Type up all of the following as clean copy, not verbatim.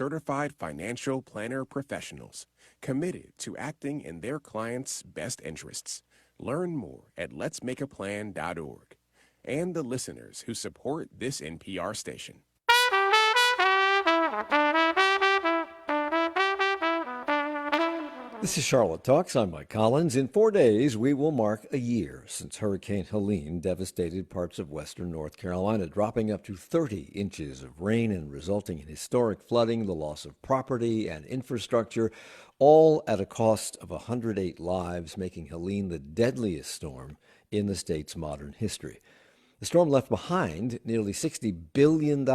certified financial planner professionals committed to acting in their clients' best interests. Learn more at letsmakeaplan.org and the listeners who support this NPR station. This is Charlotte Talks. I'm Mike Collins. In 4 days, we will mark a year since Hurricane Helene devastated parts of western North Carolina, dropping up to 30 inches of rain and resulting in historic flooding, the loss of property and infrastructure, all at a cost of 108 lives, making Helene the deadliest storm in the state's modern history. The storm left behind nearly $60 billion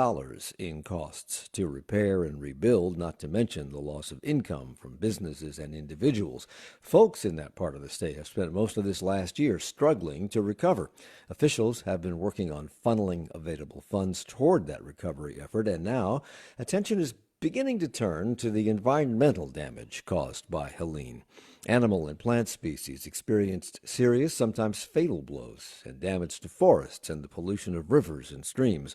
in costs to repair and rebuild, not to mention the loss of income from businesses and individuals. Folks in that part of the state have spent most of this last year struggling to recover. Officials have been working on funneling available funds toward that recovery effort, and now attention is beginning to turn to the environmental damage caused by Helene. Animal and plant species experienced serious, sometimes fatal blows, and damage to forests and the pollution of rivers and streams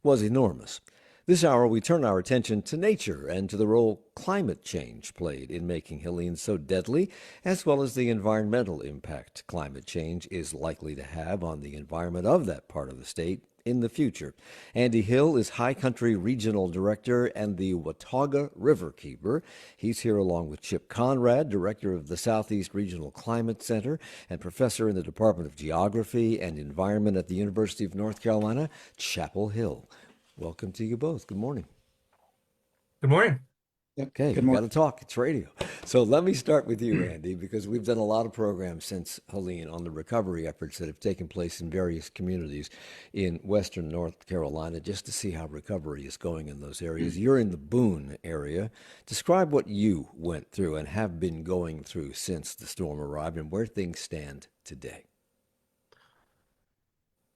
was enormous. This hour, we turn our attention to nature and to the role climate change played in making Helene so deadly, as well as the environmental impact climate change is likely to have on the environment of that part of the state in the future. Andy Hill is High Country Regional Director and the Watauga Riverkeeper. He's here along with Chip Konrad, Director of the Southeast Regional Climate Center and Professor in the Department of Geography and Environment at the University of North Carolina, Chapel Hill. Welcome to you both. Good morning. Good morning. Okay, we got to talk. It's radio. So let me start with you, Andy, because we've done a lot of programs since Helene on the recovery efforts that have taken place in various communities in western North Carolina, just to see how recovery is going in those areas. You're in the Boone area. Describe what you went through and have been going through since the storm arrived and where things stand today.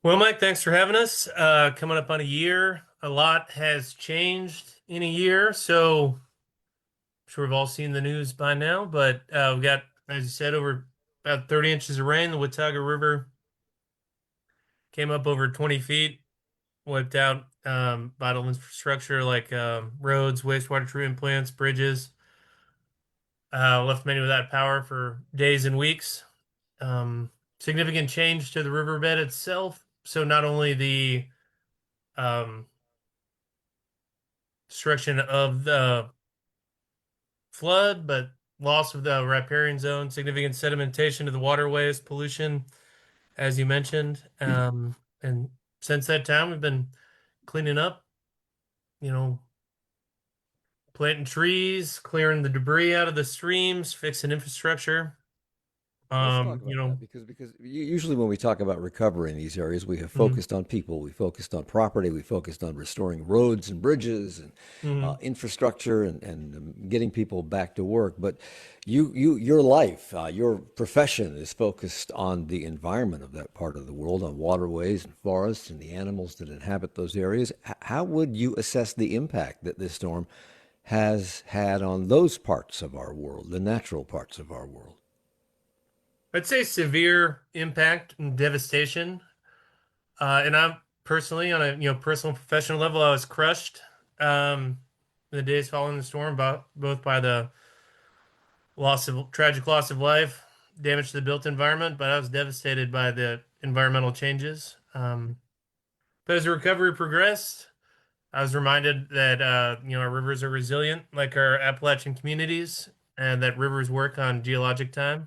Well, Mike, thanks for having us. Coming up on a year, a lot has changed in a year, so I'm sure we've all seen the news by now, but we've got, as you said, over about 30 inches of rain. The Watauga River came up over 20 feet, wiped out vital infrastructure like roads, wastewater treatment plants, bridges, left many without power for days and weeks. Significant change to the riverbed itself. So not only the destruction of the flood, but loss of the riparian zone, significant sedimentation to the waterways, pollution, as you mentioned. And since that time, we've been cleaning up, planting trees, clearing the debris out of the streams, fixing infrastructure. Let's talk about that because usually when we talk about recovery in these areas, we have focused on people, we focused on property, we focused on restoring roads and bridges and infrastructure and getting people back to work. But your life, your profession is focused on the environment of that part of the world, on waterways and forests and the animals that inhabit those areas. How would you assess the impact that this storm has had on those parts of our world, the natural parts of our world? I'd say severe impact and devastation. And I'm personally on a personal professional level, I was crushed in the days following the storm, both by the tragic loss of life, damage to the built environment, but I was devastated by the environmental changes. But as the recovery progressed, I was reminded that our rivers are resilient, like our Appalachian communities, and that rivers work on geologic time.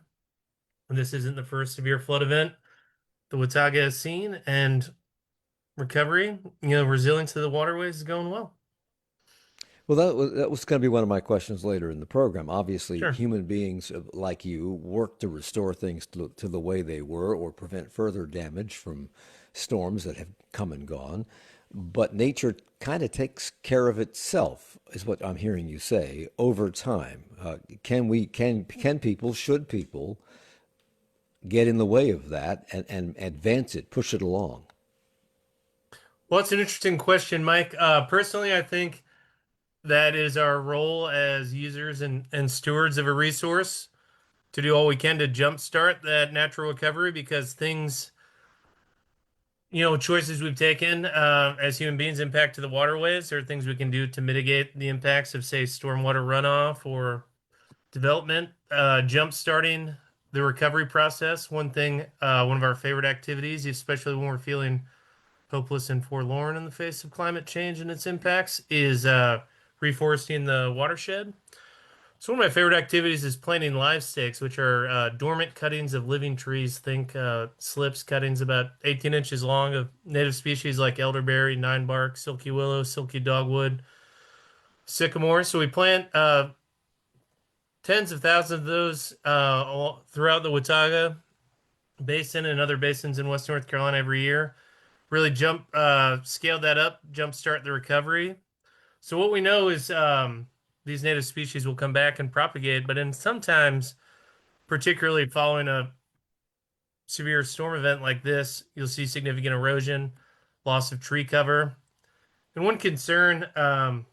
And this isn't the first severe flood event the Watauga has seen, and recovery, resilience of the waterways is going well. Well, that was going to be one of my questions later in the program. Obviously, Sure. human beings like you work to restore things to the way they were or prevent further damage from storms that have come and gone. But nature kind of takes care of itself, is what I'm hearing you say, over time. Should people get in the way of that and advance it, push it along? Well, it's an interesting question, Mike. Personally, I think that is our role as users and stewards of a resource to do all we can to jumpstart that natural recovery, because things, choices we've taken as human beings impact to the waterways. There are things we can do to mitigate the impacts of, say, stormwater runoff or development. Jump starting the recovery process. One of our favorite activities, especially when we're feeling hopeless and forlorn in the face of climate change and its impacts, is reforesting the watershed. So one of my favorite activities is planting live stakes, which are dormant cuttings of living trees. Think slips, cuttings about 18 inches long of native species like elderberry, ninebark, silky willow, silky dogwood, sycamore. So we plant tens of thousands of those throughout the Watauga Basin and other basins in West North Carolina every year. Really scale that up, jumpstart the recovery. So what we know is these native species will come back and propagate, but in sometimes, particularly following a severe storm event like this, you'll see significant erosion, loss of tree cover. And one concern that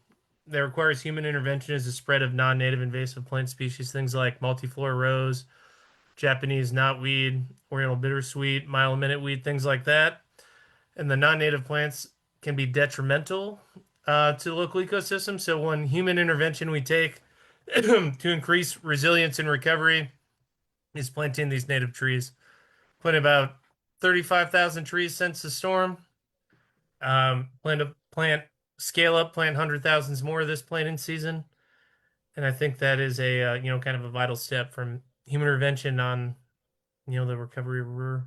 requires human intervention is the spread of non-native invasive plant species, things like multiflora rose, Japanese knotweed, Oriental bittersweet, mile-a-minute weed, things like that. And the non-native plants can be detrimental to the local ecosystem. So one human intervention we take to increase resilience and recovery is planting these native trees. Planted about 35,000 trees since the storm. Scale up, plant hundred thousands more this planting season. And I think that is a kind of a vital step from human intervention on the recovery of river.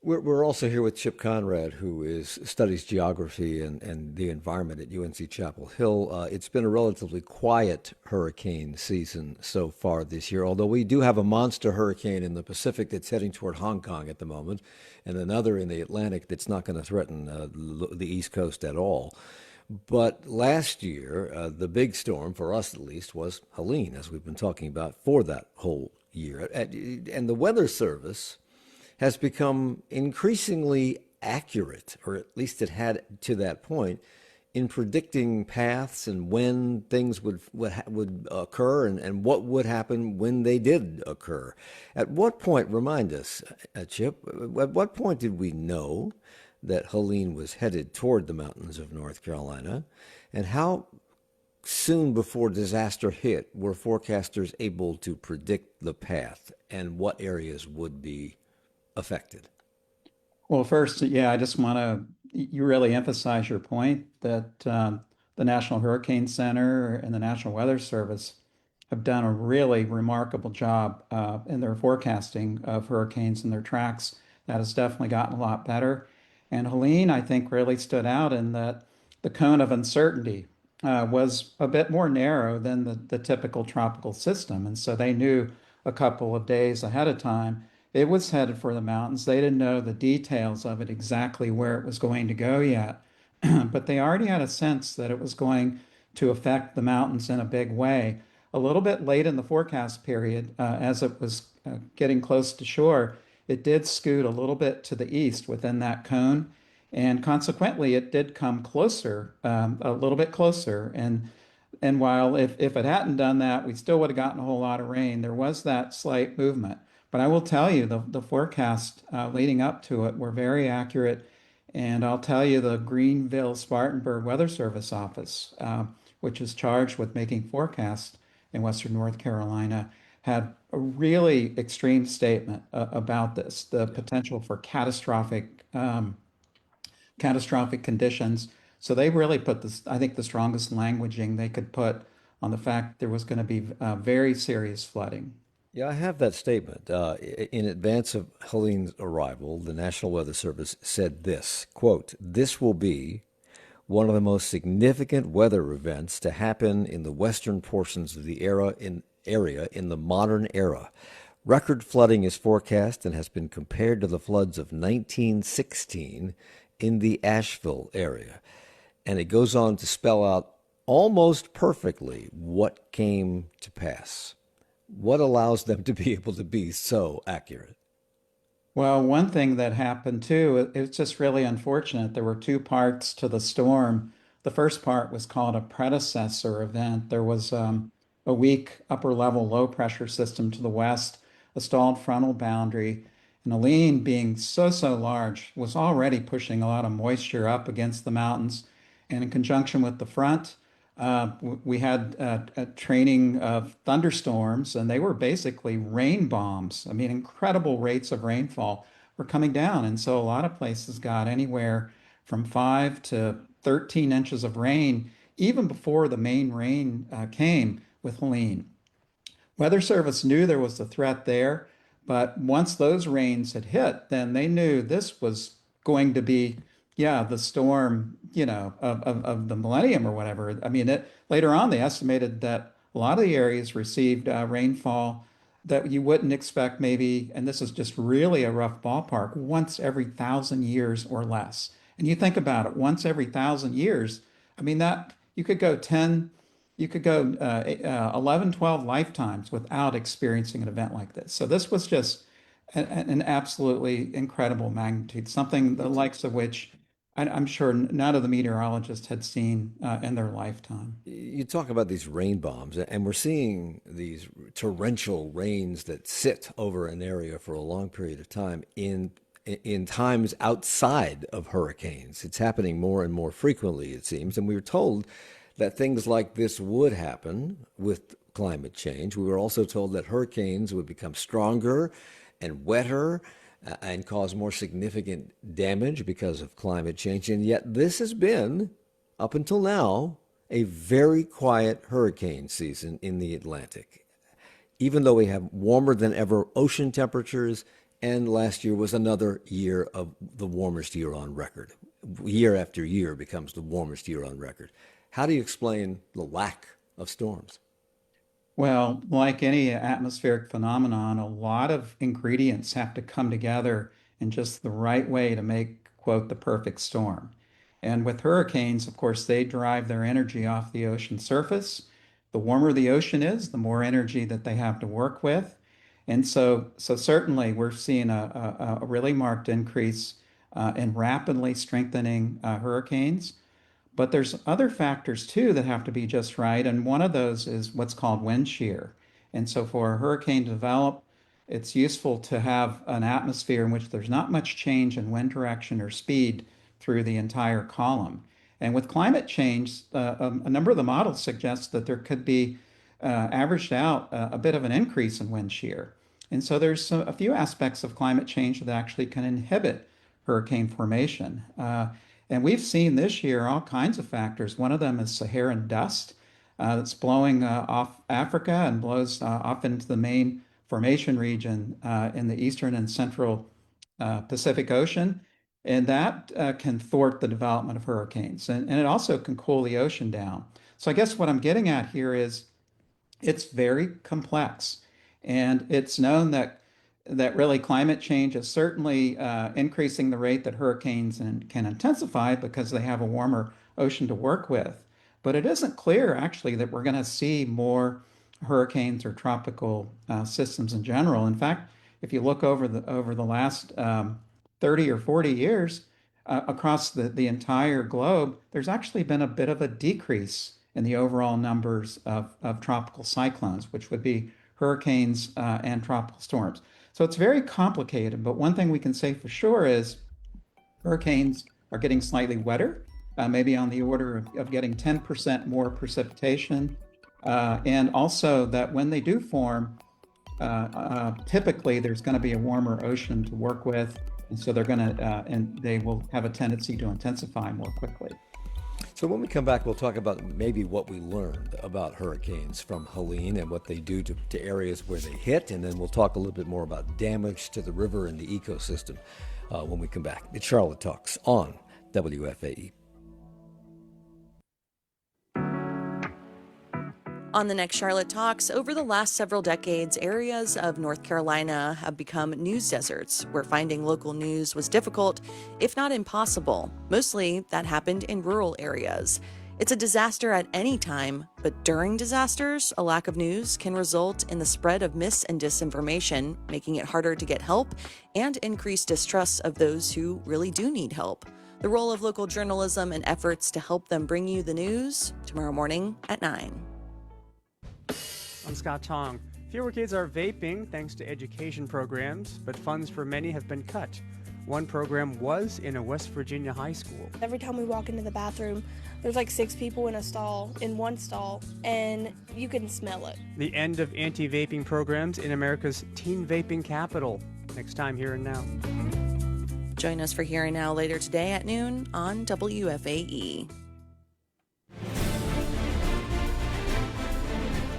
We're also here with Chip Konrad, who studies geography and the environment at UNC Chapel Hill. It's been a relatively quiet hurricane season so far this year, although we do have a monster hurricane in the Pacific that's heading toward Hong Kong at the moment, and another in the Atlantic that's not going to threaten the East Coast at all. But last year, the big storm, for us at least, was Helene, as we've been talking about for that whole year. And the Weather Service has become increasingly accurate, or at least it had to that point, in predicting paths and when things would occur and what would happen when they did occur. At what point, remind us, Chip, at what point did we know that Helene was headed toward the mountains of North Carolina, and how soon before disaster hit were forecasters able to predict the path and what areas would be affected? Well, first, yeah, I just want to, you really emphasize your point that the National Hurricane Center and the National Weather Service have done a really remarkable job in their forecasting of hurricanes and their tracks. That has definitely gotten a lot better. And Helene, I think, really stood out in that the cone of uncertainty was a bit more narrow than the typical tropical system. And so they knew a couple of days ahead of time it was headed for the mountains. They didn't know the details of it exactly where it was going to go yet, but they already had a sense that it was going to affect the mountains in a big way. A little bit late in the forecast period, as it was getting close to shore, it did scoot a little bit to the east within that cone, and consequently, it did come closer, a little bit closer. And while if it hadn't done that, we still would have gotten a whole lot of rain. There was that slight movement. But I will tell you, the forecast leading up to it were very accurate. And I'll tell you, the Greenville Spartanburg Weather Service office, which is charged with making forecasts in Western North Carolina, had a really extreme statement about this, the potential for catastrophic conditions. So they really put this, I think, the strongest languaging they could put on the fact there was going to be very serious flooding. Yeah, I have that statement. In advance of Helene's arrival, the National Weather Service said this, quote, "This will be one of the most significant weather events to happen in the western portions of the area in the modern era. Record flooding is forecast and has been compared to the floods of 1916 in the Asheville area." And it goes on to spell out almost perfectly what came to pass. What allows them to be able to be so accurate? Well, one thing that happened too, it's just really unfortunate. There were two parts to the storm. The first part was called a predecessor event. There was a weak upper level low pressure system to the west, a stalled frontal boundary, And Helene, being so large, was already pushing a lot of moisture up against the mountains. And in conjunction with the front, we had a training of thunderstorms, and they were basically rain bombs. I mean, incredible rates of rainfall were coming down. And so a lot of places got anywhere from 5 to 13 inches of rain, even before the main rain came with Helene. Weather Service knew there was a threat there, but once those rains had hit, then they knew this was going to be, yeah, the storm, of the millennium or whatever. I mean, later on, they estimated that a lot of the areas received rainfall that you wouldn't expect maybe, and this is just really a rough ballpark, once every 1,000 years or less. And you think about it, once every 1,000 years, I mean, that you could go 10, you could go 11, 12 lifetimes without experiencing an event like this. So this was just an absolutely incredible magnitude, something the likes of which I'm sure none of the meteorologists had seen in their lifetime. You talk about these rain bombs, and we're seeing these torrential rains that sit over an area for a long period of time in times outside of hurricanes. It's happening more and more frequently, it seems, and we were told that things like this would happen with climate change. We were also told that hurricanes would become stronger and wetter and cause more significant damage because of climate change. And yet this has been, up until now, a very quiet hurricane season in the Atlantic. Even though we have warmer than ever ocean temperatures, and last year was another year of the warmest year on record. Year after year becomes the warmest year on record. How do you explain the lack of storms? Well, like any atmospheric phenomenon, a lot of ingredients have to come together in just the right way to make, quote, the perfect storm. And with hurricanes, of course, they derive their energy off the ocean surface. The warmer the ocean is, the more energy that they have to work with. And so certainly we're seeing a really marked increase in rapidly strengthening hurricanes. But there's other factors too that have to be just right. And one of those is what's called wind shear. And so for a hurricane to develop, it's useful to have an atmosphere in which there's not much change in wind direction or speed through the entire column. And with climate change, a number of the models suggest that there could be averaged out a bit of an increase in wind shear. And so there's a few aspects of climate change that actually can inhibit hurricane formation. And we've seen this year all kinds of factors. One of them is Saharan dust that's blowing off Africa and blows off into the main formation region in the eastern and central Pacific Ocean. And that can thwart the development of hurricanes. And it also can cool the ocean down. So I guess what I'm getting at here is it's very complex. And it's known that really climate change is certainly increasing the rate that hurricanes can intensify because they have a warmer ocean to work with. But it isn't clear actually that we're going to see more hurricanes or tropical systems in general. In fact, if you look over the last 30 or 40 years across the entire globe, there's actually been a bit of a decrease in the overall numbers of tropical cyclones, which would be hurricanes and tropical storms. So it's very complicated, but one thing we can say for sure is hurricanes are getting slightly wetter, maybe on the order of getting 10% more precipitation. And also that when they do form, typically there's going to be a warmer ocean to work with. And so and they will have a tendency to intensify more quickly. So when we come back, we'll talk about maybe what we learned about hurricanes from Helene and what they do to areas where they hit. And then we'll talk a little bit more about damage to the river and the ecosystem when we come back. It's Charlotte Talks on WFAE. On the next Charlotte Talks, over the last several decades, areas of North Carolina have become news deserts, where finding local news was difficult, if not impossible. Mostly, that happened in rural areas. It's a disaster at any time, but during disasters, a lack of news can result in the spread of mis- and disinformation, making it harder to get help and increase distrust of those who really do need help. The role of local journalism and efforts to help them bring you the news, tomorrow morning at 9. I'm Scott Tong. If Fewer kids are vaping thanks to education programs, but funds for many have been cut. One program was in a West Virginia high school. Every time we walk into the bathroom, there's like 6 people in one stall, and you can smell it. The end of anti-vaping programs in America's teen vaping capital. Next time, Here and Now. Join us for Here and Now later today at noon on WFAE.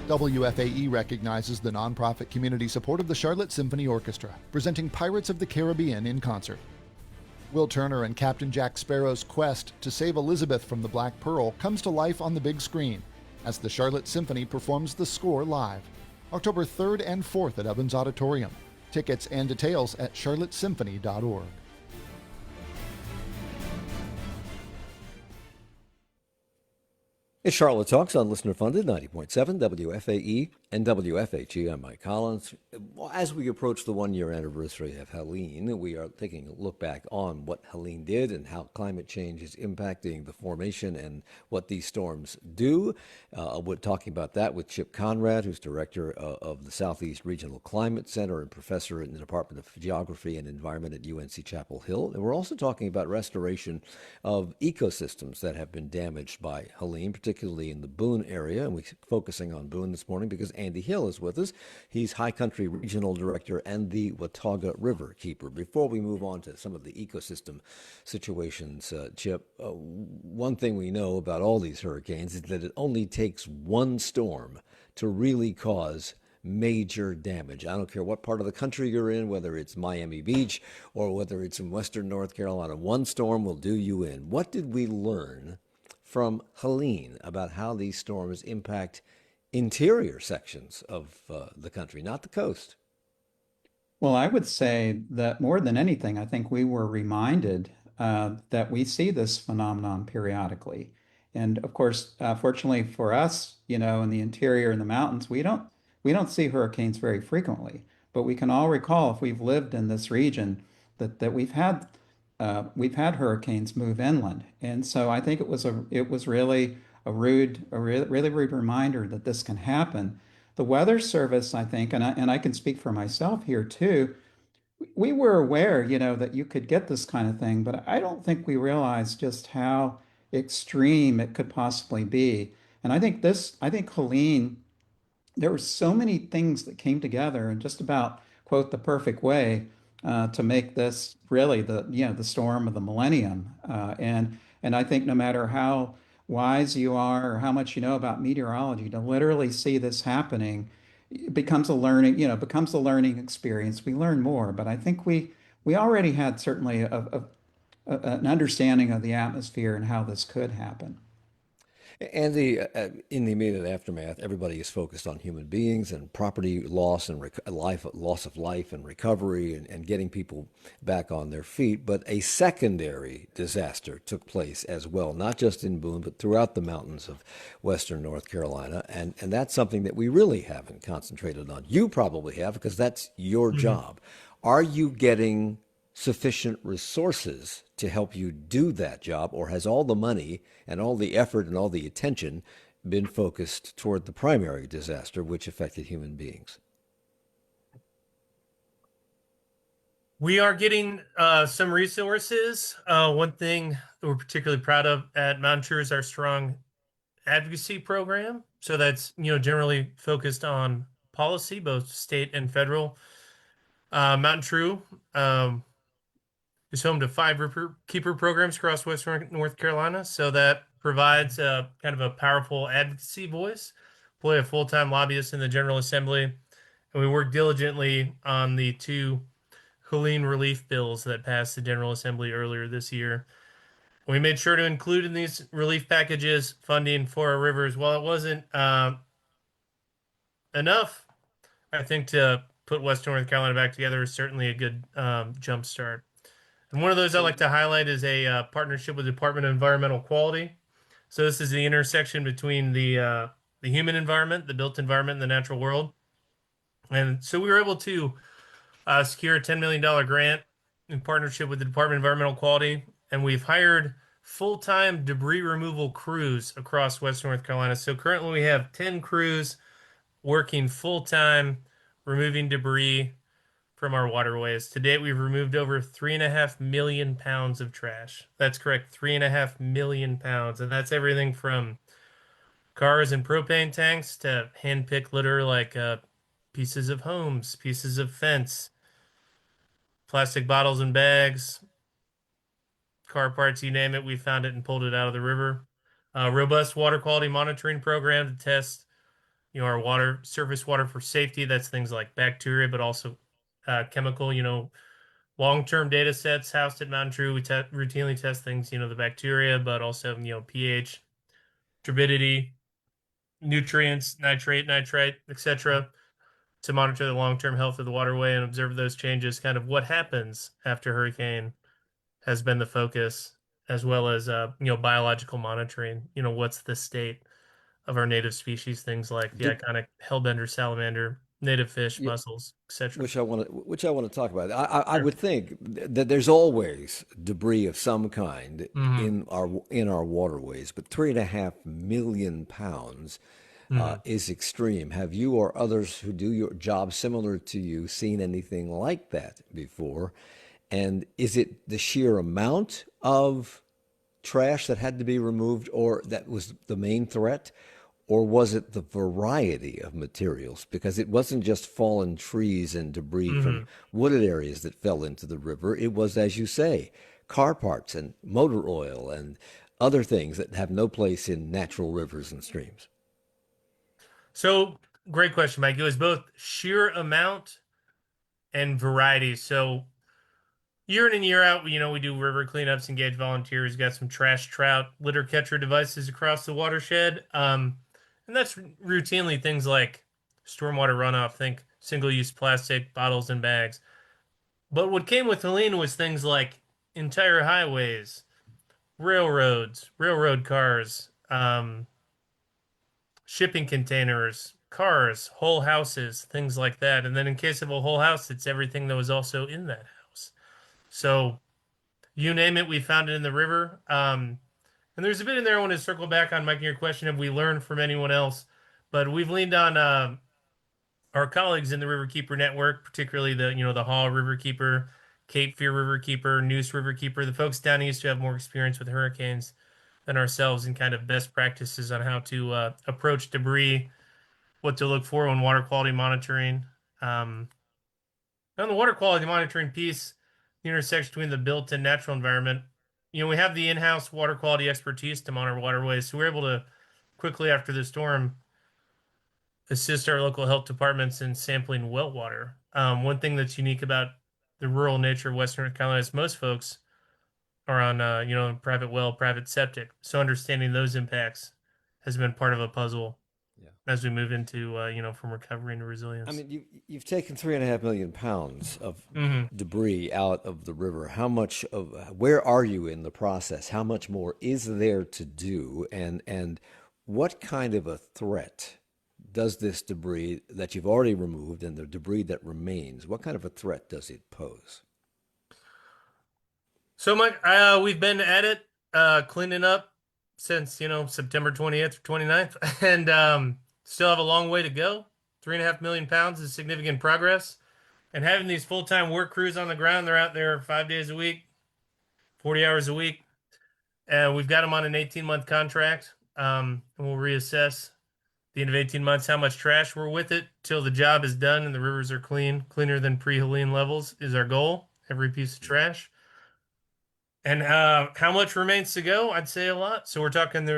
WFAE recognizes the nonprofit community support of the Charlotte Symphony Orchestra, presenting Pirates of the Caribbean in concert. Will Turner and Captain Jack Sparrow's quest to save Elizabeth from the Black Pearl comes to life on the big screen as the Charlotte Symphony performs the score live, October 3rd and 4th at Evans Auditorium. Tickets and details at charlottesymphony.org. It's Charlotte Talks on Listener Funded 90.7 WFAE and WFHE. I'm Mike Collins. As we approach the one-year anniversary of Helene, we are taking a look back on what Helene did and how climate change is impacting the formation and what these storms do. We're talking about that with Chip Konrad, who's director of the Southeast Regional Climate Center and professor in the Department of Geography and Environment at UNC Chapel Hill. And we're also talking about restoration of ecosystems that have been damaged by Helene, particularly in the Boone area. And we're focusing on Boone this morning because Andy Hill is with us. He's High Country Regional Director and the Watauga Riverkeeper. Before we move on to some of the ecosystem situations, Chip, one thing we know about all these hurricanes is that it only takes one storm to really cause major damage. I don't care what part of the country you're in, whether it's Miami Beach or whether it's in Western North Carolina. One storm will do you in. What did we learn from Helene about how these storms impact interior sections of the country, not the coast? Well, I would say that more than anything, I think we were reminded that we see this phenomenon periodically. And of course, fortunately for us, in the interior and the mountains, we don't see hurricanes very frequently. But we can all recall, if we've lived in this region, that we've had hurricanes move inland. And so I think it was really a really rude reminder that this can happen. The Weather Service, I think, and I can speak for myself here too, we were aware, that you could get this kind of thing, but I don't think we realized just how extreme it could possibly be. And I think Helene, there were so many things that came together in just about, quote, the perfect way to make this really the storm of the millennium. And I think no matter how wise you are or how much you know about meteorology, to literally see this happening, it becomes a learning experience. We learn more, but I think we already had certainly an understanding of the atmosphere and how this could happen. And in the immediate aftermath, everybody is focused on human beings and property loss and loss of life and recovery and getting people back on their feet. But a secondary disaster took place as well, not just in Boone, but throughout the mountains of Western North Carolina. And that's something that we really haven't concentrated on. You probably have, because that's your job. Are you getting sufficient resources to help you do that job, or has all the money and all the effort and all the attention been focused toward the primary disaster, which affected human beings? We are getting some resources. One thing that we're particularly proud of at MountainTrue is our strong advocacy program. So that's generally focused on policy, both state and federal. MountainTrue is home to 5 Riverkeeper programs across Western North Carolina. So that provides kind of a powerful advocacy voice. Employ a full-time lobbyist in the General Assembly, and we work diligently on the 2 Helene relief bills that passed the General Assembly earlier this year. We made sure to include in these relief packages funding for our rivers. While it wasn't enough, I think, to put Western North Carolina back together is certainly a good jump start. And one of those I'd like to highlight is a partnership with the Department of Environmental Quality. So this is the intersection between the human environment, the built environment, and the natural world. And so we were able to secure a $10 million grant in partnership with the Department of Environmental Quality. And we've hired full-time debris removal crews across Western North Carolina. So currently we have 10 crews working full-time removing debris from our waterways. To date, we've removed over 3.5 million pounds of trash. That's correct, 3.5 million pounds. And that's everything from cars and propane tanks to hand-picked litter like pieces of homes, pieces of fence, plastic bottles and bags, car parts, you name it. We found it and pulled it out of the river. Robust water quality monitoring program to test, our water, surface water for safety. That's things like bacteria, but also chemical, long-term data sets housed at MountainTrue. We routinely test things, the bacteria, but also, pH, turbidity, nutrients, nitrate, nitrite, etc., to monitor the long-term health of the waterway and observe those changes. Kind of what happens after hurricane has been the focus, as well as biological monitoring. What's the state of our native species? Things like the iconic hellbender salamander, native fish, mussels, etc. Which I want to talk about. I would think that there's always debris of some kind in our waterways, but 3.5 million pounds is extreme. Have you or others who do your job similar to you seen anything like that before? And is it the sheer amount of trash that had to be removed, or that was the main threat? Or was it the variety of materials? Because it wasn't just fallen trees and debris from wooded areas that fell into the river. It was, as you say, car parts and motor oil and other things that have no place in natural rivers and streams. So, great question, Mike. It was both sheer amount and variety. So, year in and year out, we do river cleanups, engage volunteers, got some trash trout litter catcher devices across the watershed. And that's routinely things like stormwater runoff, think single-use plastic, bottles, and bags. But what came with Helene was things like entire highways, railroads, railroad cars, shipping containers, cars, whole houses, things like that. And then in case of a whole house, it's everything that was also in that house. So you name it, we found it in the river. And there's a bit in there I want to circle back on, Mike, your question, have we learned from anyone else? But we've leaned on our colleagues in the Riverkeeper network, particularly the Hall Riverkeeper, Cape Fear Riverkeeper, Noose Riverkeeper, the folks down east who have more experience with hurricanes than ourselves, and kind of best practices on how to approach debris, what to look for when water quality monitoring. On the water quality monitoring piece, the intersection between the built and natural environment, we have the in-house water quality expertise to monitor waterways, so we're able to quickly after the storm assist our local health departments in sampling well water. One thing that's unique about the rural nature of Western North Carolina is most folks are on, private well, private septic. So understanding those impacts has been part of a puzzle as we move into, from recovery into resilience. I mean, you've taken 3.5 million pounds of debris out of the river. How much where are you in the process? How much more is there to do? And what kind of a threat does this debris that you've already removed and the debris that remains, what kind of a threat does it pose? So, Mike, we've been at it, cleaning up since, September 20th or 29th, and still have a long way to go. 3.5 million pounds is significant progress. And having these full-time work crews on the ground, they're out there 5 days a week, 40 hours a week. And we've got them on an 18-month contract. And we'll reassess the end of 18 months how much trash we're with it till the job is done and the rivers are clean. Cleaner than pre-Helene levels is our goal, every piece of trash. And how much remains to go? I'd say a lot. So we're talking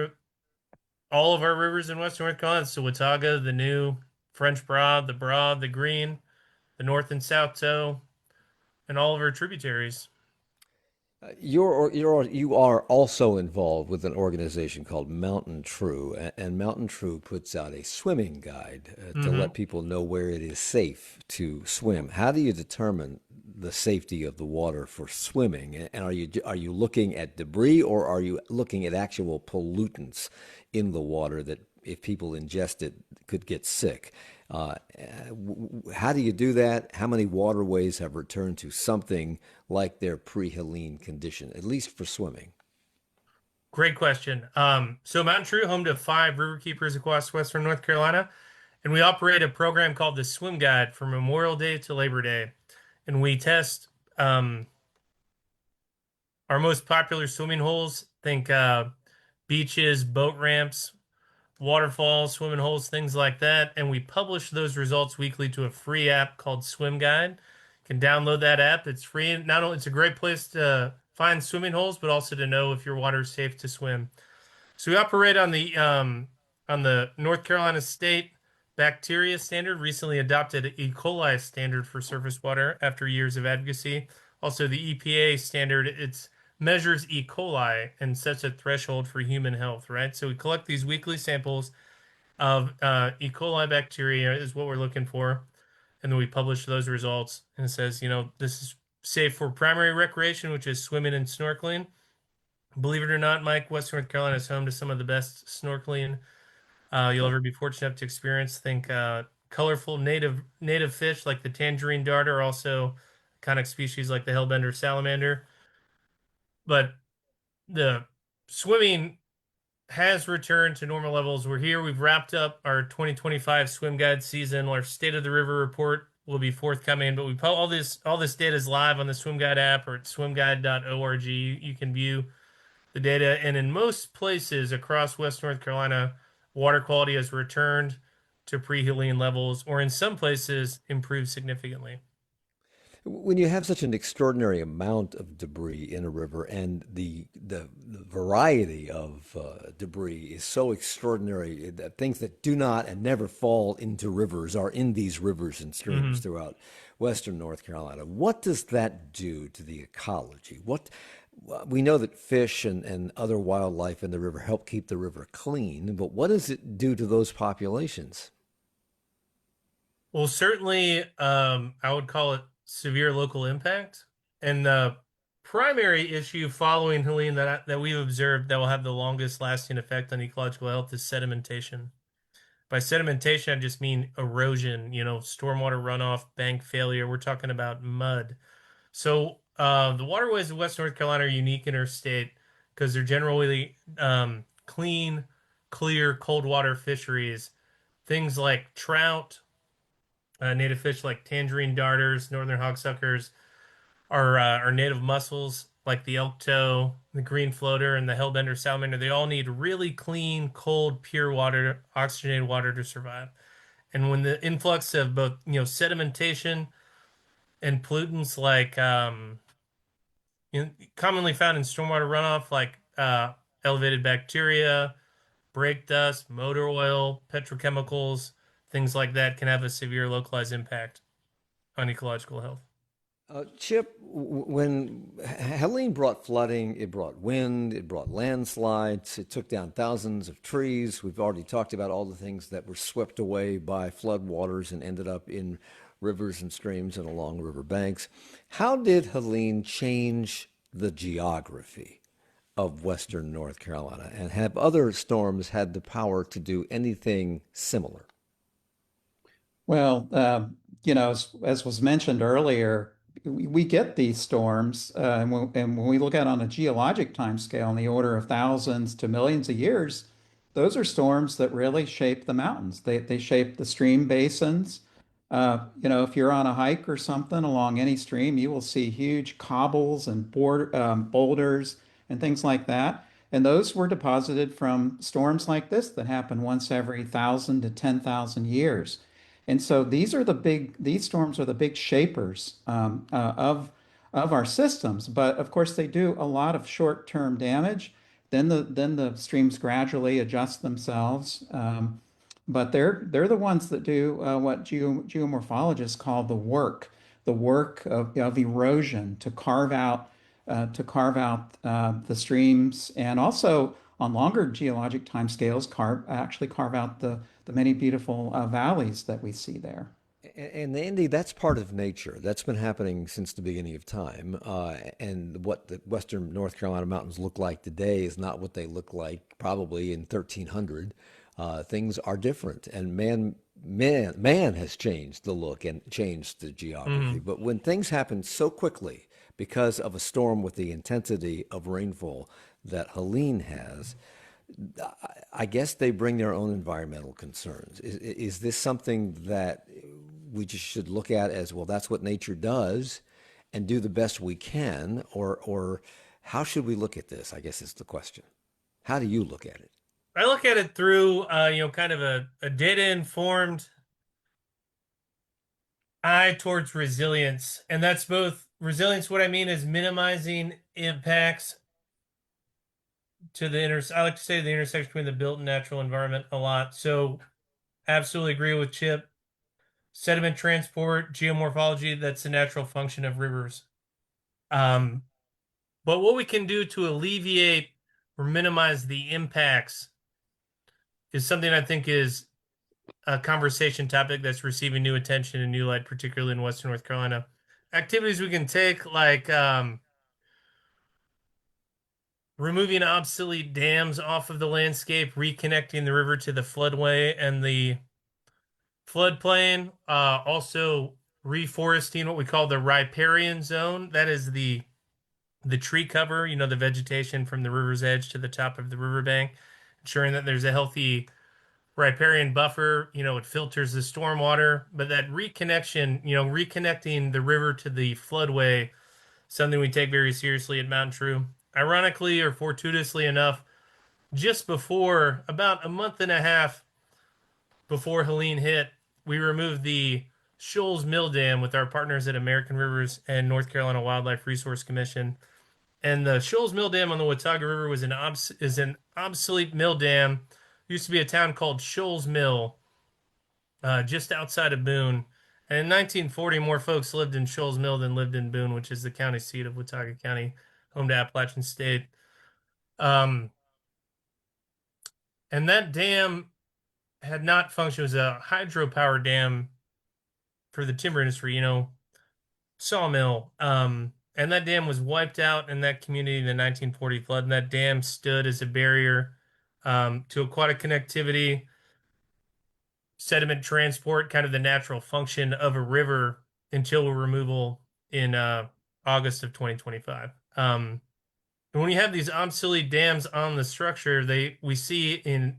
all of our rivers in Western North Carolina. So Watauga, the New, French Broad, the Green, the North and South Toe, and all of our tributaries. You are also involved with an organization called MountainTrue, and MountainTrue puts out a swimming guide to let people know where it is safe to swim. How do you determine the safety of the water for swimming? And are you looking at debris, or are you looking at actual pollutants in the water that if people ingest it could get sick? How do you do that? How many waterways have returned to something like their pre-Helene condition, at least for swimming? Great question. So MountainTrue, home to 5 riverkeepers across Western North Carolina. And we operate a program called the Swim Guide from Memorial Day to Labor Day. And we test our most popular swimming holes. Think beaches, boat ramps, waterfalls, swimming holes, things like that. And we publish those results weekly to a free app called Swim Guide. You can download that app. It's free. Not only it's a great place to find swimming holes, but also to know if your water is safe to swim. So we operate on the North Carolina State bacteria standard, recently adopted E. coli standard for surface water after years of advocacy. Also, the EPA standard, it measures E. coli and sets a threshold for human health, right? So we collect these weekly samples of E. coli bacteria is what we're looking for. And then we publish those results. And it says, this is safe for primary recreation, which is swimming and snorkeling. Believe it or not, Mike, Western North Carolina is home to some of the best snorkeling you'll ever be fortunate enough to experience. Think colorful native fish like the tangerine darter, also kind of species like the hellbender salamander. But the swimming has returned to normal levels. We're here. We've wrapped up our 2025 swim guide season. Our State of the River report will be forthcoming, but all this data is live on the Swim Guide app or at swimguide.org. You can view the data, and in most places across West North Carolina, water quality has returned to pre-Helene levels, or in some places improved significantly. When you have such an extraordinary amount of debris in a river, and the variety of debris is so extraordinary that things that do not and never fall into rivers are in these rivers and streams throughout Western North Carolina, what does that do to the ecology? We know that fish and other wildlife in the river help keep the river clean, but what does it do to those populations? Well, certainly, I would call it severe local impact. And the primary issue following Helene that we've observed that will have the longest lasting effect on ecological health is sedimentation. By sedimentation, I just mean erosion, stormwater runoff, bank failure. We're talking about mud. So the waterways of West North Carolina are unique in our state because they're generally clean, clear, cold water fisheries. Things like trout, native fish like tangerine darters, northern hogsuckers, our native mussels like the elk toe, the green floater, and the hellbender salamander. They all need really clean, cold, pure water, oxygenated water to survive. And when the influx of both, sedimentation and pollutants like commonly found in stormwater runoff, like elevated bacteria, brake dust, motor oil, petrochemicals, things like that can have a severe localized impact on ecological health. Chip, when Helene brought flooding, it brought wind, it brought landslides, it took down thousands of trees. We've already talked about all the things that were swept away by floodwaters and ended up in rivers and streams and along river banks. How did Helene change the geography of Western North Carolina, and have other storms had the power to do anything similar? Well, as was mentioned earlier, we get these storms, and when we look at it on a geologic time scale in the order of thousands to millions of years, those are storms that really shape the mountains. They shape the stream basins. If you're on a hike or something along any stream, you will see huge cobbles and boulders and things like that. And those were deposited from storms like this that happen once every 1,000 to 10,000 years. And so these storms are the big shapers of our systems. But of course, they do a lot of short-term damage. Then the streams gradually adjust themselves. But they're the ones that do what geomorphologists call the work of erosion to carve out the streams, and also on longer geologic timescales actually carve out the many beautiful valleys that we see there. And Andy, that's part of nature. That's been happening since the beginning of time. And what the Western North Carolina mountains look like today is not what they look like probably in 1300. Things are different, and man has changed the look and changed the geography. But when things happen so quickly because of a storm with the intensity of rainfall that Helene has, I guess they bring their own environmental concerns. Is this something that we just should look at as, well, that's what nature does and do the best we can? Or how should we look at this, I guess is the question. How do you look at it? I look at it through, kind of a data-informed eye towards resilience. And that's both resilience. What I mean is minimizing impacts to I like to say the intersection between the built and natural environment a lot. So absolutely agree with Chip. Sediment transport, geomorphology, that's the natural function of rivers. But what we can do to alleviate or minimize the impacts is something I think is a conversation topic that's receiving new attention and new light, particularly in Western North Carolina. Activities we can take, like removing obsolete dams off of the landscape, reconnecting the river to the floodway and the floodplain, also reforesting what we call the riparian zone. That is the tree cover, the vegetation from the river's edge to the top of the riverbank, ensuring that there's a healthy riparian buffer. It filters the stormwater, but that reconnection, reconnecting the river to the floodway, something we take very seriously at MountainTrue. Ironically or fortuitously enough, just before, about a month and a half before Helene hit, we removed the Shoals Mill Dam with our partners at American Rivers and North Carolina Wildlife Resource Commission. And the Shoals Mill Dam on the Watauga River is an obsolete mill dam. It used to be a town called Shoals Mill, just outside of Boone. And in 1940, more folks lived in Shoals Mill than lived in Boone, which is the county seat of Watauga County, home to Appalachian State. And that dam had not functioned. It was a hydropower dam for the timber industry, sawmill. And that dam was wiped out in that community in the 1940 flood. And that dam stood as a barrier to aquatic connectivity, sediment transport, kind of the natural function of a river until removal in August of 2025. And when you have these obsolete dams on the structure, we see in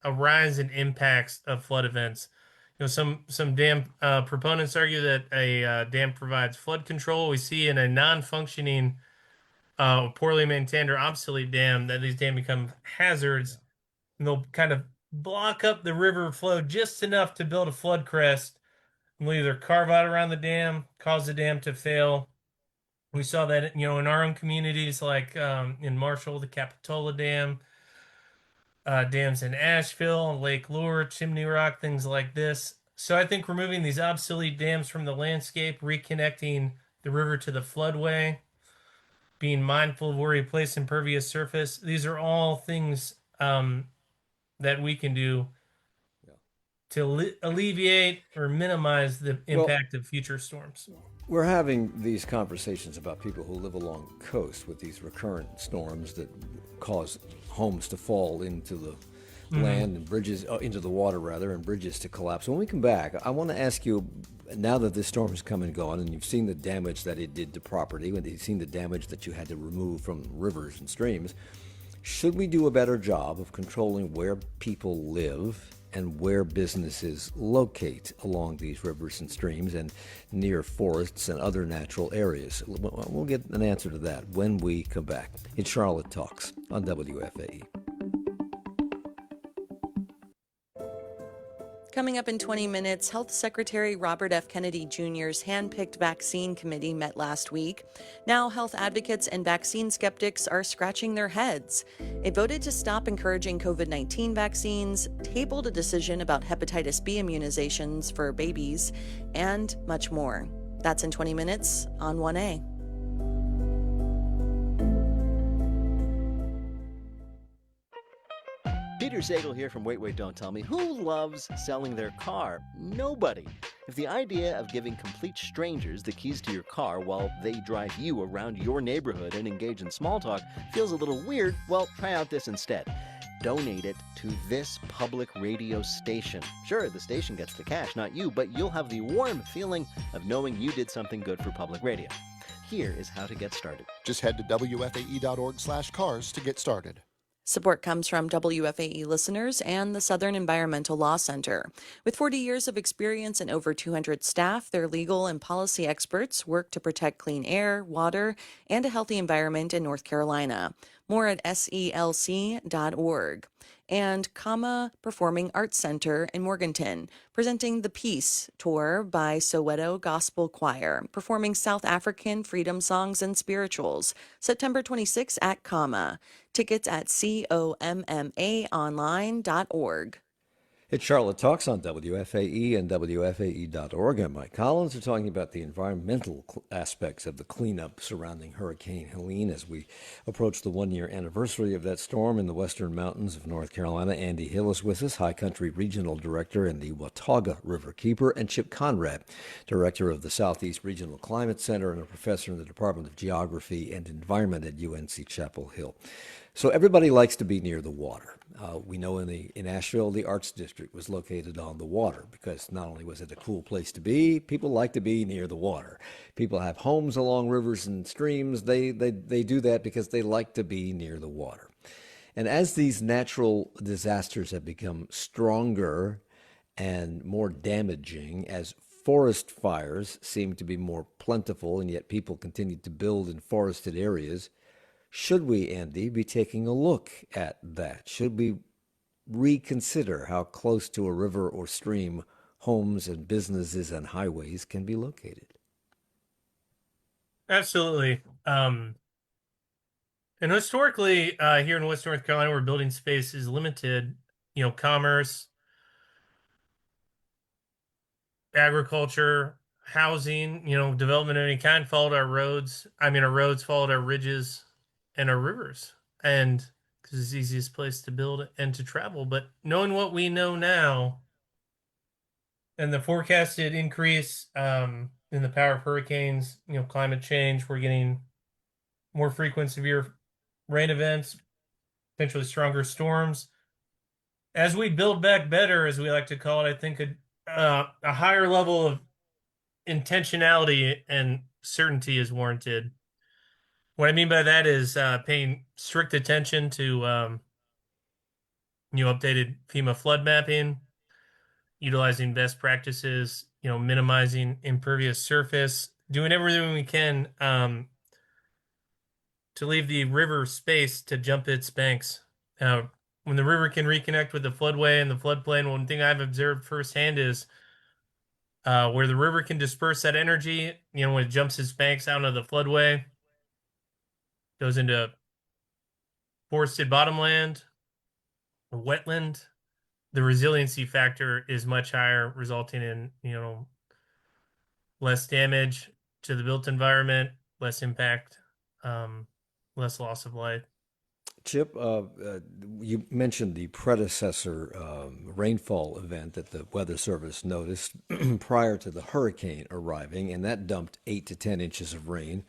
a rise in impacts of flood events. Some dam proponents argue that a dam provides flood control. We see in a non-functioning, poorly maintained or obsolete dam that these dams become hazards, and they'll kind of block up the river flow just enough to build a flood crest. And we'll either carve out around the dam, cause the dam to fail. We saw that, in our own communities, like in Marshall, the Capitola Dam, dams in Asheville, Lake Lure, Chimney Rock, things like this. So I think removing these obsolete dams from the landscape, reconnecting the river to the floodway, being mindful of where you place impervious surface, these are all things that we can do to alleviate or minimize the impact of future storms. We're having these conversations about people who live along the coast with these recurrent storms that cause homes to fall into the land and bridges, into the water rather, and bridges to collapse. When we come back, I want to ask you, now that this storm has come and gone and you've seen the damage that it did to property, and you've seen the damage that you had to remove from rivers and streams, should we do a better job of controlling where people live and where businesses locate along these rivers and streams and near forests and other natural areas? We'll get an answer to that when we come back. It's Charlotte Talks on WFAE. Coming up in 20 minutes, Health Secretary Robert F. Kennedy Jr.'s hand-picked vaccine committee met last week. Now, health advocates and vaccine skeptics are scratching their heads. It voted to stop encouraging COVID-19 vaccines, tabled a decision about hepatitis B immunizations for babies, and much more. That's in 20 minutes on 1A. Peter Sagal here from Wait, Don't Tell Me. Who loves selling their car? Nobody. If the idea of giving complete strangers the keys to your car while they drive you around your neighborhood and engage in small talk feels a little weird, well, try out this instead. Donate it to this public radio station. Sure, the station gets the cash, not you, but you'll have the warm feeling of knowing you did something good for public radio. Here is how to get started. Just head to WFAE.org/cars to get started. Support comes from WFAE listeners and the Southern Environmental Law Center. With 40 years of experience and over 200 staff, their legal and policy experts work to protect clean air, water, and a healthy environment in North Carolina. More at SELC.org. And Kama Performing Arts Center in Morganton, presenting the Peace Tour by Soweto Gospel Choir, performing South African freedom songs and spirituals, September 26 at Kama. Tickets at COMMAonline.org. It's Charlotte Talks on WFAE and WFAE.org. I'm Mike Collins. We're talking about the environmental aspects of the cleanup surrounding Hurricane Helene as we approach the one-year anniversary of that storm in the western mountains of North Carolina. Andy Hill is with us, High Country Regional Director in the Watauga Riverkeeper, and Chip Konrad, Director of the Southeast Regional Climate Center and a professor in the Department of Geography and Environment at UNC Chapel Hill. So everybody likes to be near the water. We know in Asheville, the Arts District was located on the water because not only was it a cool place to be, people like to be near the water. People have homes along rivers and streams. They do that because they like to be near the water. And as these natural disasters have become stronger and more damaging, as forest fires seem to be more plentiful, and yet people continue to build in forested areas, should we, Andy, be taking a look at that? Should we reconsider how close to a river or stream homes and businesses and highways can be located? Absolutely. And historically, here in West North Carolina, where building space is limited, commerce, agriculture, housing, development of any kind followed our roads. Our roads followed our ridges and our rivers, and because it's the easiest place to build and to travel. But knowing what we know now and the forecasted increase in the power of hurricanes, climate change, we're getting more frequent severe rain events, potentially stronger storms. As we build back better, as we like to call it, I think a higher level of intentionality and certainty is warranted. What I mean by that is paying strict attention to updated FEMA flood mapping, utilizing best practices, minimizing impervious surface, doing everything we can to leave the river space to jump its banks. When the river can reconnect with the floodway and the floodplain, one thing I've observed firsthand is where the river can disperse that energy, when it jumps its banks out into the floodway, goes into forested bottomland, or wetland, the resiliency factor is much higher, resulting in, less damage to the built environment, less impact, less loss of life. Chip, you mentioned the predecessor rainfall event that the Weather Service noticed prior to the hurricane arriving, and that dumped 8 to 10 inches of rain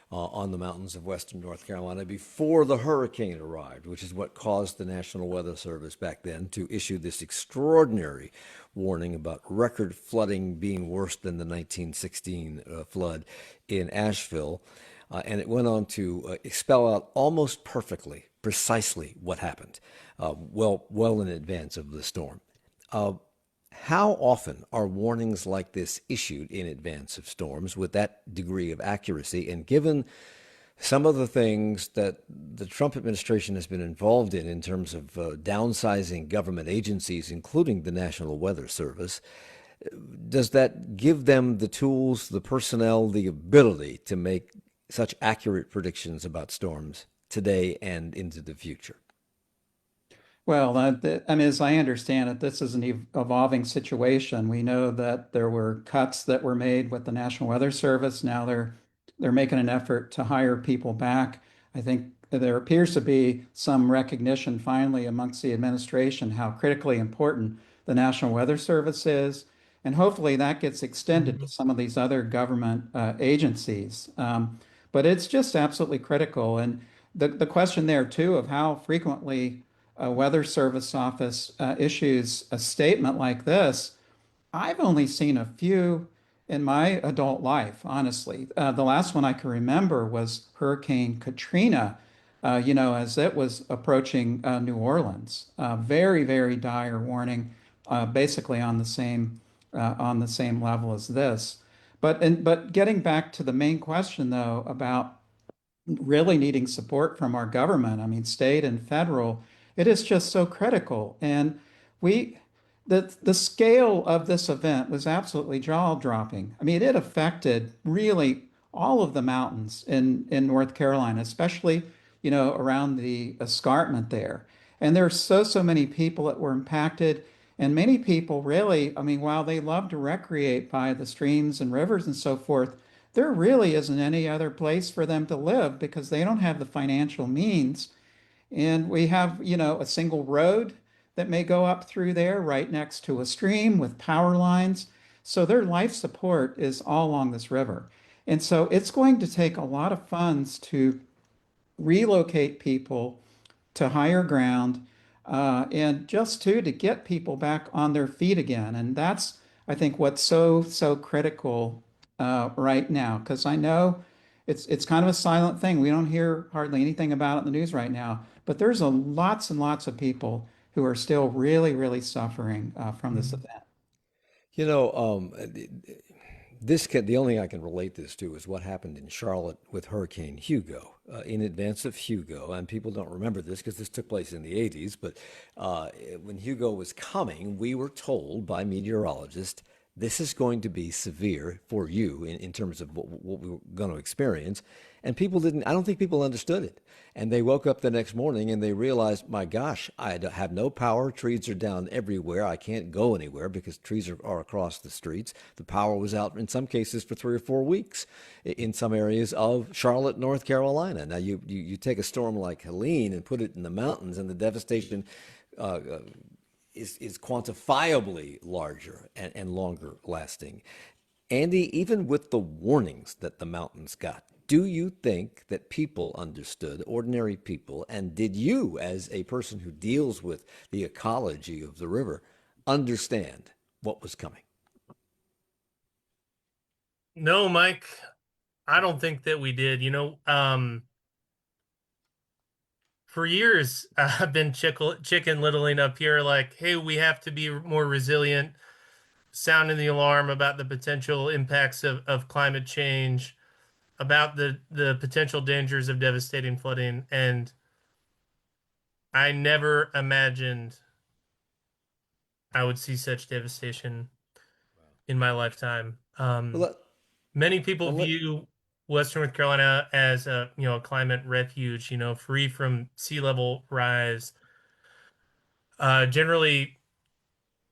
on the mountains of western North Carolina before the hurricane arrived, which is what caused the National Weather Service back then to issue this extraordinary warning about record flooding being worse than the 1916 flood in Asheville. And it went on to spell out almost perfectly, precisely what happened, well in advance of the storm. How often are warnings like this issued in advance of storms with that degree of accuracy? And given some of the things that the Trump administration has been involved in terms of downsizing government agencies, including the National Weather Service, does that give them the tools, the personnel, the ability to make such accurate predictions about storms today and into the future? Well, as I understand it, this is an evolving situation. We know that there were cuts that were made with the National Weather Service. Now they're making an effort to hire people back. I think there appears to be some recognition finally amongst the administration how critically important the National Weather Service is, and hopefully that gets extended to some of these other government agencies. But it's just absolutely critical. And the question there too of how frequently a Weather Service office issues a statement like this, I've only seen a few in my adult life, honestly. The last one I can remember was Hurricane Katrina. as it was approaching New Orleans. Very, very dire warning, basically on the same level as this. But getting back to the main question though about really needing support from our government, I mean, state and federal, it is just so critical. And we, the scale of this event was absolutely jaw-dropping. I mean, it affected really all of the mountains in North Carolina, especially, around the escarpment there. And there's so many people that were impacted. And many people really, I mean, while they love to recreate by the streams and rivers and so forth, there really isn't any other place for them to live because they don't have the financial means. And we have, a single road that may go up through there right next to a stream with power lines. So their life support is all along this river. And so it's going to take a lot of funds to relocate people to higher ground, and just to get people back on their feet again. And that's, I think, what's so critical right now, because I know it's kind of a silent thing. We don't hear hardly anything about it in the news right now, but there's lots and lots of people who are still really, really suffering from this event. You know, the only thing I can relate this to is what happened in Charlotte with Hurricane Hugo. In advance of Hugo, and people don't remember this because this took place in the 80s, but when Hugo was coming, we were told by meteorologists this is going to be severe for you in terms of what we were going to experience. And people didn't, I don't think people understood it. And they woke up the next morning and they realized, my gosh, I have no power. Trees are down everywhere. I can't go anywhere because trees are across the streets. The power was out in some cases for 3 or 4 weeks in some areas of Charlotte, North Carolina. Now, you take a storm like Helene and put it in the mountains, and the devastation is quantifiably larger and longer lasting. Andy, even with the warnings that the mountains got, do you think that people understood, ordinary people, and did you, as a person who deals with the ecology of the river, understand what was coming? No, Mike, I don't think that we did. For years, I've been chicken littling up here, like, hey, we have to be more resilient, sounding the alarm about the potential impacts of climate change, about the potential dangers of devastating flooding. And I never imagined I would see such devastation in my lifetime. Well, Many people let, view Western North Carolina as a climate refuge, free from sea level rise. Generally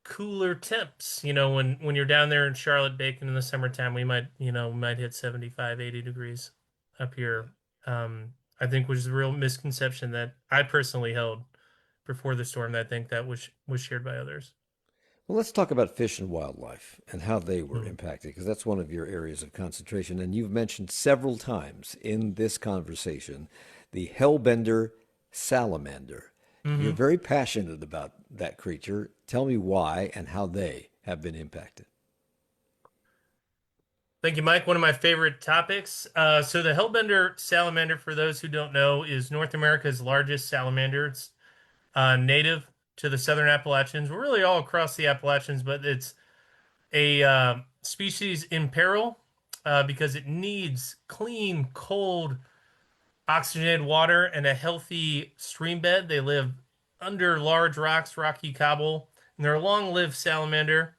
cooler temps, when you're down there in Charlotte baking in the summertime, we might hit 75, 80 degrees up here. I think was a real misconception that I personally held before the storm, that I think that was shared by others. Well, let's talk about fish and wildlife and how they were Mm. impacted, because that's one of your areas of concentration. And you've mentioned several times in this conversation the hellbender salamander. You're Hmm. very passionate about that creature. Tell me why and how they have been impacted. Thank you, Mike. One of my favorite topics. So the hellbender salamander, for those who don't know, is North America's largest salamander. It's native to the Southern Appalachians. We're really all across the Appalachians, but it's a species in peril because it needs clean, cold, oxygenated water and a healthy stream bed. They live under large rocks, rocky cobble, and they're a long-lived salamander.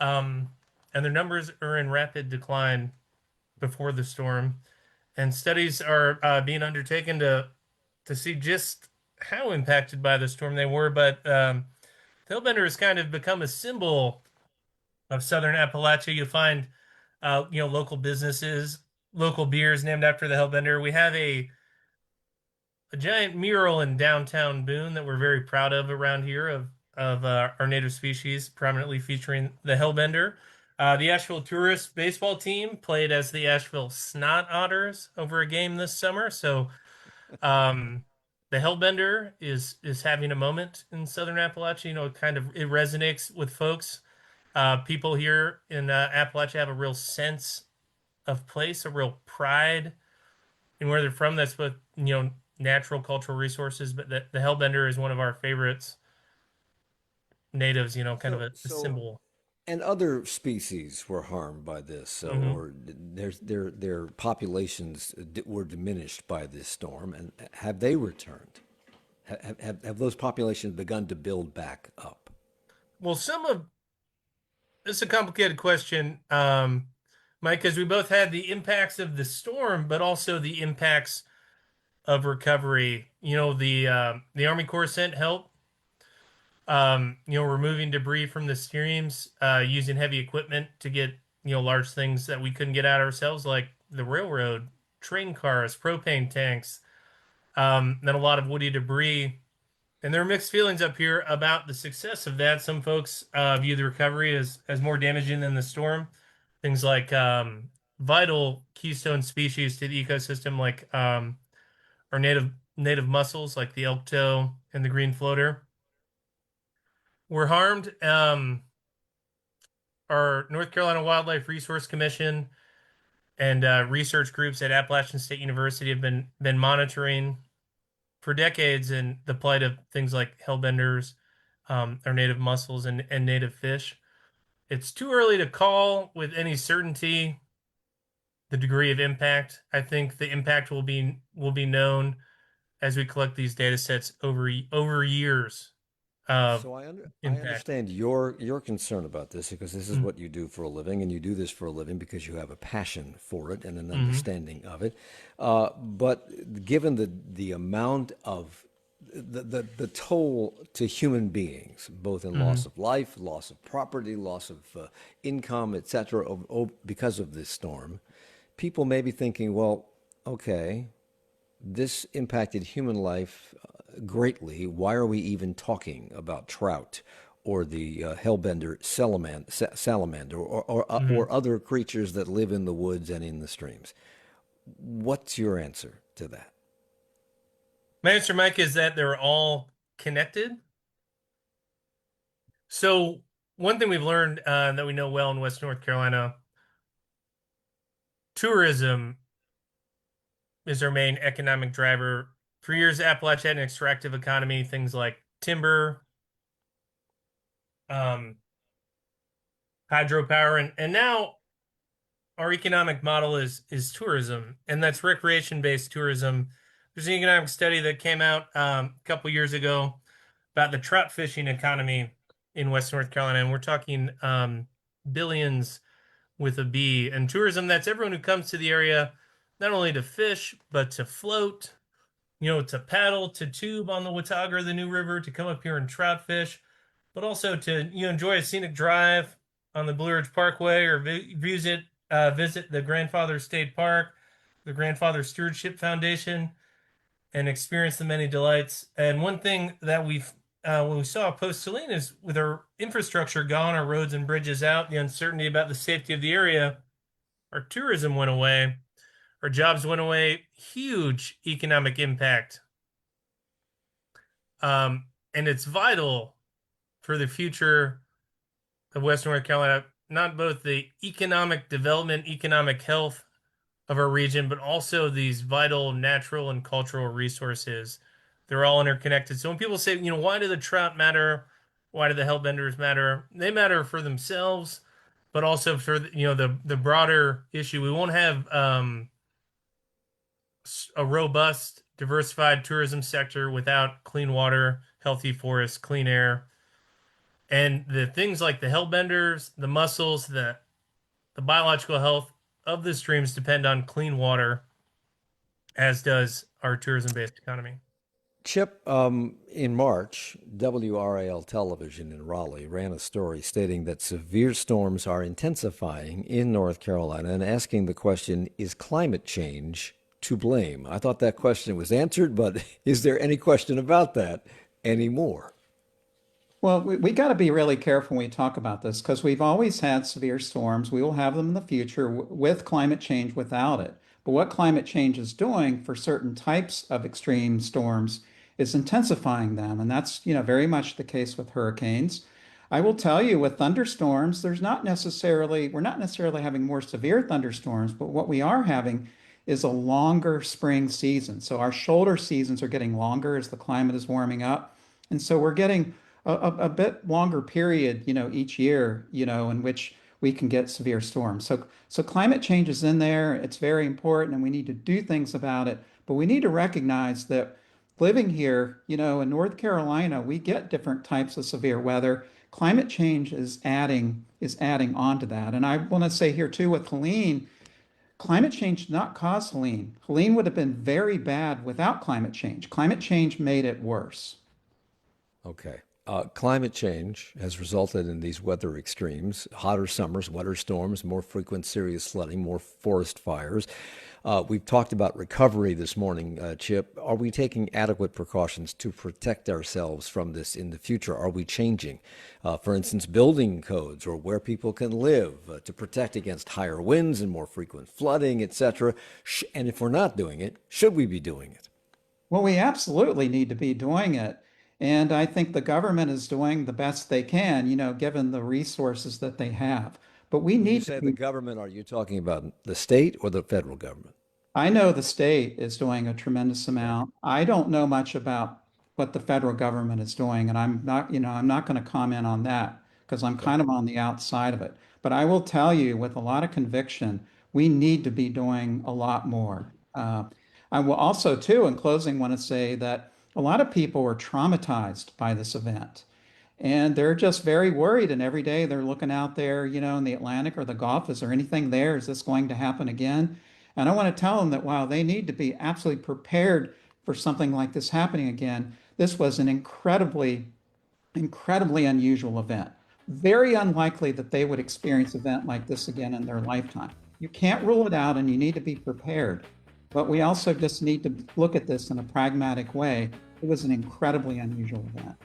Um, and their numbers are in rapid decline before the storm. And studies are being undertaken to see just how impacted by the storm they were. But the hellbender has kind of become a symbol of Southern Appalachia. You find, local businesses, local beers named after the hellbender. We have a giant mural in downtown Boone that we're very proud of around here of our native species, prominently featuring the hellbender. The Asheville Tourist baseball team played as the Asheville Snot Otters over a game this summer. So um, the hellbender is having a moment in Southern Appalachia. It resonates with folks. People here in Appalachia have a real sense of place, a real pride in where they're from. That's what natural cultural resources, but the hellbender is one of our favorites. Natives, kind of So, a so, symbol. and other species were harmed by this, Hmm. or their populations were diminished by this storm, and have they returned? Have those populations begun to build back up? Well, this is a complicated question, Mike, because we both had the impacts of the storm, but also the impacts of recovery. The Army Corps sent help, removing debris from the streams, using heavy equipment to get, large things that we couldn't get out ourselves, like the railroad, train cars, propane tanks, then a lot of woody debris. And there are mixed feelings up here about the success of that. Some folks view the recovery as more damaging than the storm. Things like vital keystone species to the ecosystem, like our native mussels, like the elk toe and the green floater, were harmed. Our North Carolina Wildlife Resource Commission and research groups at Appalachian State University have been monitoring for decades and the plight of things like hellbenders, or native mussels and native fish. It's too early to call with any certainty the degree of impact. I think the impact will be known as we collect these data sets over years of So I impact. understand your concern about this because this is what you do for a living, and you do this for a living because you have a passion for it and an Mm-hmm. understanding of it. But given the amount of the toll to human beings, both in Mm-hmm. loss of life, loss of property, loss of income, etc., because of this storm, people may be thinking, well, okay, this impacted human life greatly. Why are we even talking about trout or the hellbender salamander Mm-hmm. or other creatures that live in the woods and in the streams? What's your answer to that? My answer, Mike, is that they're all connected. So one thing we've learned that we know well in West North Carolina, tourism is our main economic driver. For years, Appalachia had an extractive economy, things like timber, um, hydropower, and now our economic model is tourism, and that's recreation-based tourism. There's an economic study that came out a couple years ago about the trout fishing economy in West North Carolina, and we're talking billions with a B. And tourism, that's everyone who comes to the area not only to fish, but to float, to paddle, to tube on the Watauga or the New River, to come up here and trout fish, but also to enjoy a scenic drive on the Blue Ridge Parkway or visit the Grandfather State Park, the Grandfather Stewardship Foundation, and experience the many delights. And one thing that when we saw post Helene is with our infrastructure gone, our roads and bridges out, the uncertainty about the safety of the area, our tourism went away, our jobs went away, huge economic impact. And it's vital for the future of West North Carolina, not both the economic development, economic health of our region, but also these vital natural and cultural resources. They're all interconnected. So when people say, why do the trout matter? Why do the hellbenders matter? They matter for themselves, but also for the broader issue. We won't have a robust, diversified tourism sector without clean water, healthy forests, clean air, and the things like the hellbenders, the mussels, the biological health of the streams depend on clean water, as does our tourism-based economy. Chip, in March, WRAL television in Raleigh ran a story stating that severe storms are intensifying in North Carolina and asking the question, is climate change to blame? I thought that question was answered, but is there any question about that anymore? Well, we got to be really careful when we talk about this because we've always had severe storms. We will have them in the future with climate change, without it. But what climate change is doing for certain types of extreme storms is intensifying them. And that's, very much the case with hurricanes. I will tell you with thunderstorms, we're not necessarily having more severe thunderstorms, but what we are having is a longer spring season. So our shoulder seasons are getting longer as the climate is warming up. And so we're getting a bit longer period, each year, in which we can get severe storms. So climate change is in there. It's very important and we need to do things about it. But we need to recognize that living here, in North Carolina, we get different types of severe weather. Climate change is adding on to that. And I want to say here too with Helene, climate change did not cause Helene. Helene would have been very bad without climate change. Climate change made it worse. Okay. Climate change has resulted in these weather extremes, hotter summers, wetter storms, more frequent serious flooding, more forest fires. We've talked about recovery this morning, Chip. Are we taking adequate precautions to protect ourselves from this in the future? Are we changing, for instance, building codes or where people can live to protect against higher winds and more frequent flooding, etc.? And if we're not doing it, should we be doing it? Well, we absolutely need to be doing it. And I think the government is doing the best they can, given the resources that they have. But we When you need say to the be, government, are you talking about the state or the federal government? I know the state is doing a tremendous Okay. amount. I don't know much about what the federal government is doing, and I'm not going to comment on that because I'm Okay. kind of on the outside of it. But I will tell you with a lot of conviction, we need to be doing a lot more. I will also, too, in closing, want to say that a lot of people were traumatized by this event. And they're just very worried. And every day they're looking out there, in the Atlantic or the Gulf. Is there anything there? Is this going to happen again? And I want to tell them that while they need to be absolutely prepared for something like this happening again, this was an incredibly unusual event. Very unlikely that they would experience an event like this again in their lifetime. You can't rule it out and you need to be prepared. But we also just need to look at this in a pragmatic way. It was an incredibly unusual event.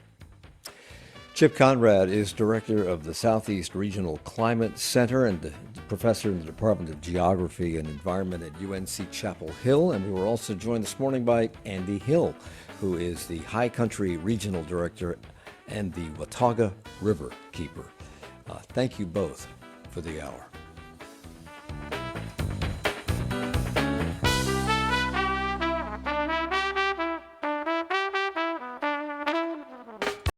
Chip Konrad is director of the Southeast Regional Climate Center and the professor in the Department of Geography and Environment at UNC Chapel Hill. And we were also joined this morning by Andy Hill, who is the High Country Regional Director and the Watauga Riverkeeper. Thank you both for the hour.